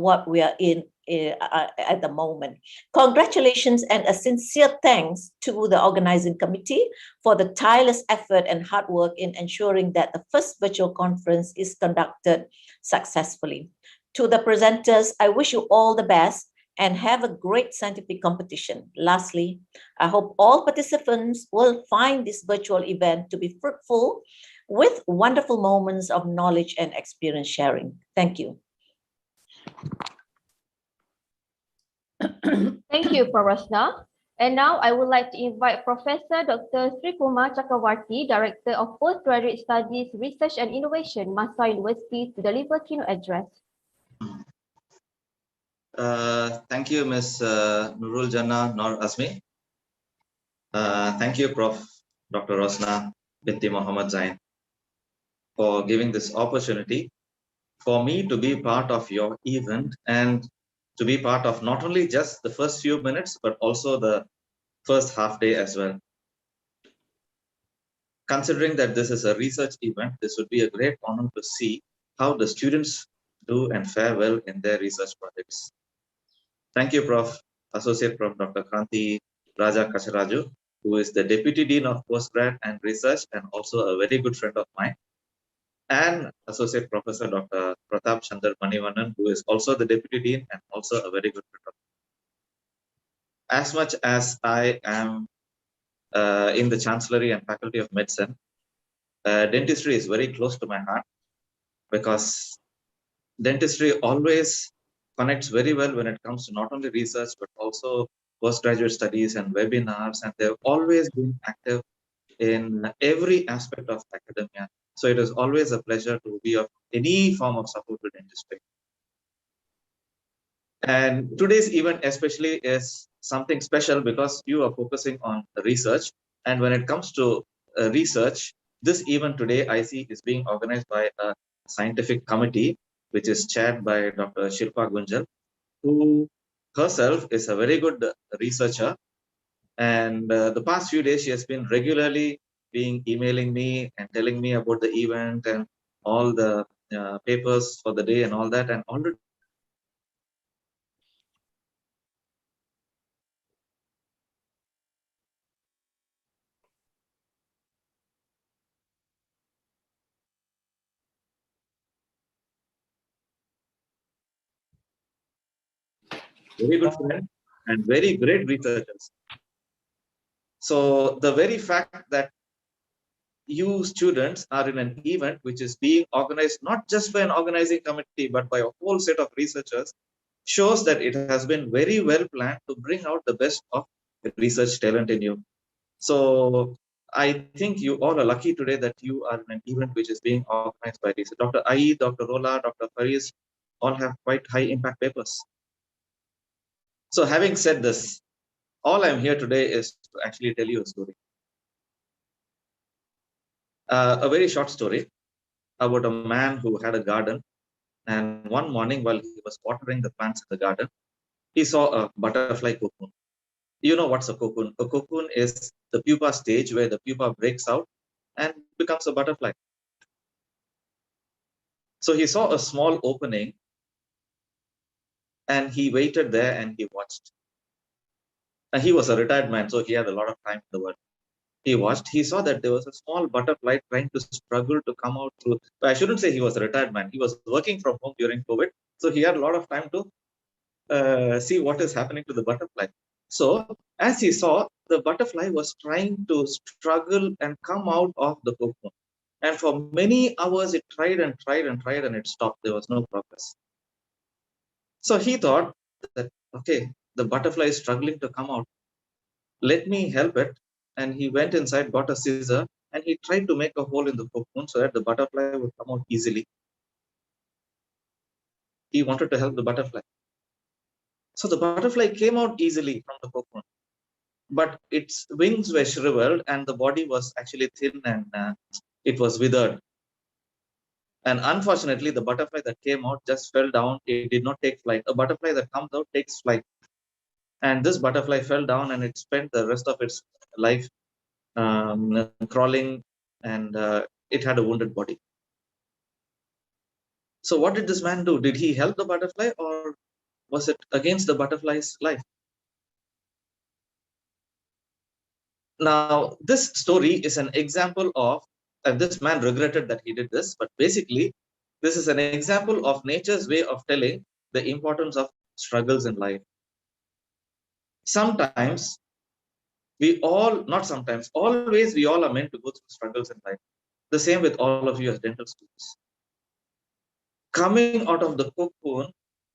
what we are in at the moment. Congratulations and a sincere thanks to the organizing committee for the tireless effort and hard work in ensuring that the first virtual conference is conducted successfully. To the presenters, I wish you all the best and have a great scientific competition. Lastly, I hope all participants will find this virtual event to be fruitful with wonderful moments of knowledge and experience sharing. Thank you. Thank you, Rosna. And now I would like to invite Professor Dr. Srikumar Chakravarthi, Director of Postgraduate Studies, Research and Innovation, MAHSA University, to deliver keynote address. Thank you, Ms. Nurul Jannah Nor Azmi. Thank you, Prof. Dr. Rosna Binti Muhammad Zain, for giving this opportunity for me to be part of your event and to be part of not only just the first few minutes, but also the first half day as well. Considering that this is a research event, this would be a great honor to see how the students do and fare well in their research projects. Thank you, Prof. Associate Prof. Dr. Kranti Raja Kacharaju, who is the Deputy Dean of Postgrad and Research and also a very good friend of mine, and Associate Professor Dr. Pratap Chandar Manivanan, who is also the Deputy Dean and also a very good friend of mine. As much as I am in the Chancellery and Faculty of Medicine, dentistry is very close to my heart, because dentistry always connects very well when it comes to not only research, but also postgraduate studies and webinars, and they've always been active in every aspect of academia. So it is always a pleasure to be of any form of support to dentistry. And today's event especially is something special because you are focusing on research. And when it comes to research, this event today I see is being organized by a scientific committee, which is chaired by Dr. Shilpa Gunjal, who herself is a very good researcher. And the past few days, she has been regularly emailing me and telling me about the event and all the papers for the day and all that. And already very good friend and very great researchers. So the very fact that you students are in an event which is being organized not just by an organizing committee, but by a whole set of researchers, shows that it has been very well planned to bring out the best of research talent in you. So I think you all are lucky today that you are in an event which is being organized by research. Dr. Ai, Dr. Rola, Dr. Faris all have quite high impact papers. So having said this, all I'm here today is to actually tell you a story. A very short story about a man who had a garden, and one morning while he was watering the plants in the garden, he saw a butterfly cocoon. You know what's a cocoon? A cocoon is the pupa stage where the pupa breaks out and becomes a butterfly. So he saw a small opening and he waited there and he watched. And he was a retired man, so he had a lot of time in the world. He watched, he saw that there was a small butterfly trying to struggle to come out through. I shouldn't say he was a retired man. He was working from home during COVID. So he had a lot of time to see what is happening to the butterfly. So as he saw, the butterfly was trying to struggle and come out of the cocoon. And for many hours, it tried and tried and tried and it stopped. There was no progress. So he thought that, okay, the butterfly is struggling to come out. Let me help it. And he went inside, got a scissor, and he tried to make a hole in the cocoon so that the butterfly would come out easily. He wanted to help the butterfly. So the butterfly came out easily from the cocoon, but its wings were shriveled and the body was actually thin and it was withered. And unfortunately, the butterfly that came out just fell down. It did not take flight. A butterfly that comes out takes flight. And this butterfly fell down and it spent the rest of its life crawling, and it had a wounded body. So what did this man do? Did he help the butterfly, or was it against the butterfly's life? Now, this story is an example of, and this man regretted that he did this, but basically, this is an example of nature's way of telling the importance of struggles in life. Sometimes we all, not sometimes, always we all are meant to go through struggles in life. The same with all of you as dental students. Coming out of the cocoon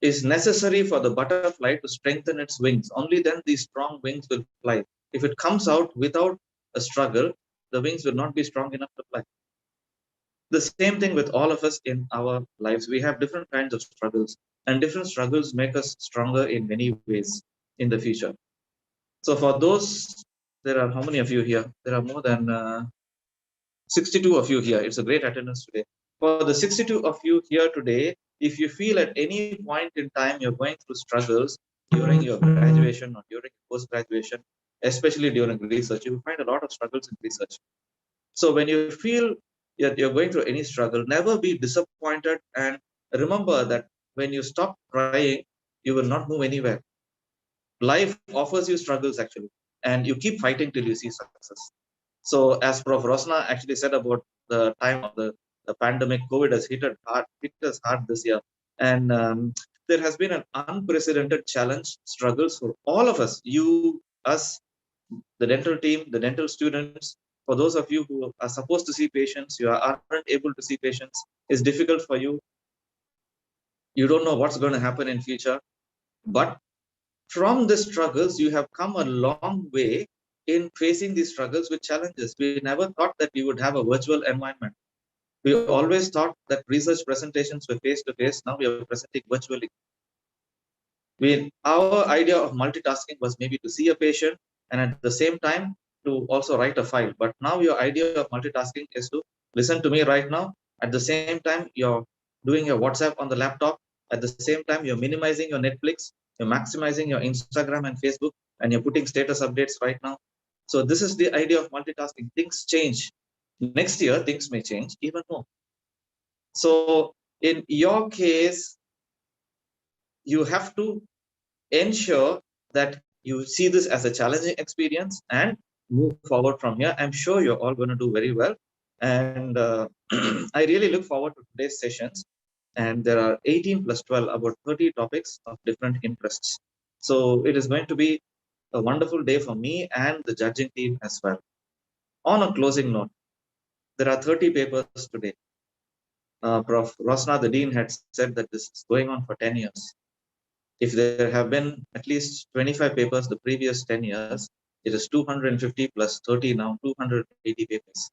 is necessary for the butterfly to strengthen its wings. Only then these strong wings will fly. If it comes out without a struggle, the wings will not be strong enough to fly. The same thing with all of us in our lives. We have different kinds of struggles, and different struggles make us stronger in many ways in the future. So for those, there are how many of you here? There are more than 62 of you here. It's a great attendance today. For the 62 of you here today, if you feel at any point in time you're going through struggles during your graduation or during post-graduation, especially during research, you will find a lot of struggles in research. So when you feel you're going through any struggle, never be disappointed, and remember that when you stop crying, you will not move anywhere. Life offers you struggles actually, and you keep fighting till you see success. So as Prof. Rosna actually said about the time of the pandemic, COVID has hit us hard this year. And there has been an unprecedented challenge, struggles for all of us, you, us, the dental team, the dental students. For those of you who are supposed to see patients, you aren't able to see patients. It's difficult for you. You don't know what's going to happen in future. But from the struggles, you have come a long way in facing these struggles with challenges. We never thought that we would have a virtual environment. We always thought that research presentations were face-to-face. Now we are presenting virtually. Our idea of multitasking was maybe to see a patient and at the same time to also write a file. But now your idea of multitasking is to listen to me right now. At the same time, you're doing your WhatsApp on the laptop. At the same time, you're minimizing your Netflix, you're maximizing your Instagram and Facebook, and you're putting status updates right now. So this is the idea of multitasking. Things change. Next year, things may change even more. So in your case, you have to ensure that you see this as a challenging experience and move forward from here. I'm sure you're all going to do very well. And I really look forward to today's sessions. And there are 18 plus 12, about 30 topics of different interests. So it is going to be a wonderful day for me and the judging team as well. On a closing note, there are 30 papers today. Prof. Rosna, the dean, had said that this is going on for 10 years. If there have been at least 25 papers the previous 10 years, it is 250 plus 30 now, 280 papers.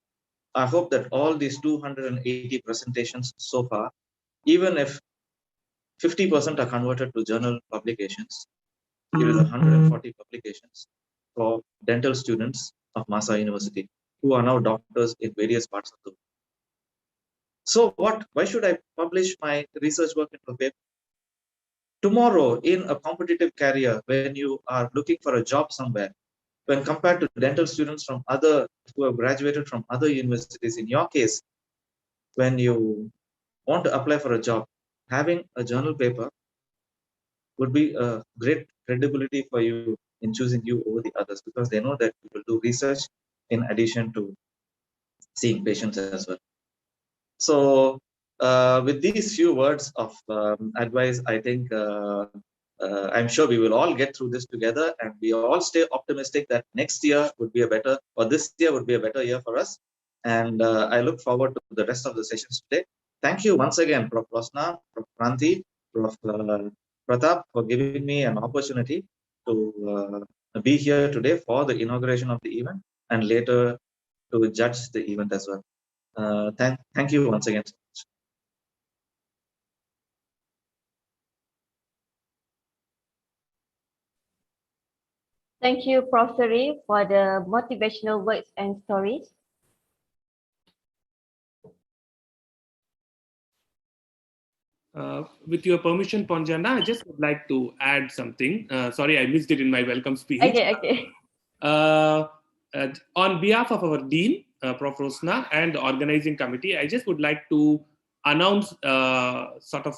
I hope that all these 280 presentations so far, even if 50% are converted to journal publications, it is 140 publications for dental students of MAHSA University who are now doctors in various parts of the world. So what? Why should I publish my research work into a paper? Tomorrow, in a competitive career, when you are looking for a job somewhere, when compared to dental students from who have graduated from other universities, in your case, when you want to apply for a job, having a journal paper would be a great credibility for you in choosing you over the others, because they know that you will do research in addition to seeing patients as well. So with these few words of advice, I think I'm sure we will all get through this together, and we all stay optimistic that next year would be a better, or this year would be a better year for us. And I look forward to the rest of the sessions today. Thank you once again, Prof. Rosna, Prof. Kranti, Prof. Pratap, for giving me an opportunity to be here today for the inauguration of the event and later to judge the event as well. Thank you once again. Thank you, Prof. Sri, for the motivational words and stories. With your permission, Ponjana, I just would like to add something. Sorry, I missed it in my welcome speech. Okay. On behalf of our Dean, Prof. Rosna, and the organizing committee, I just would like to announce sort of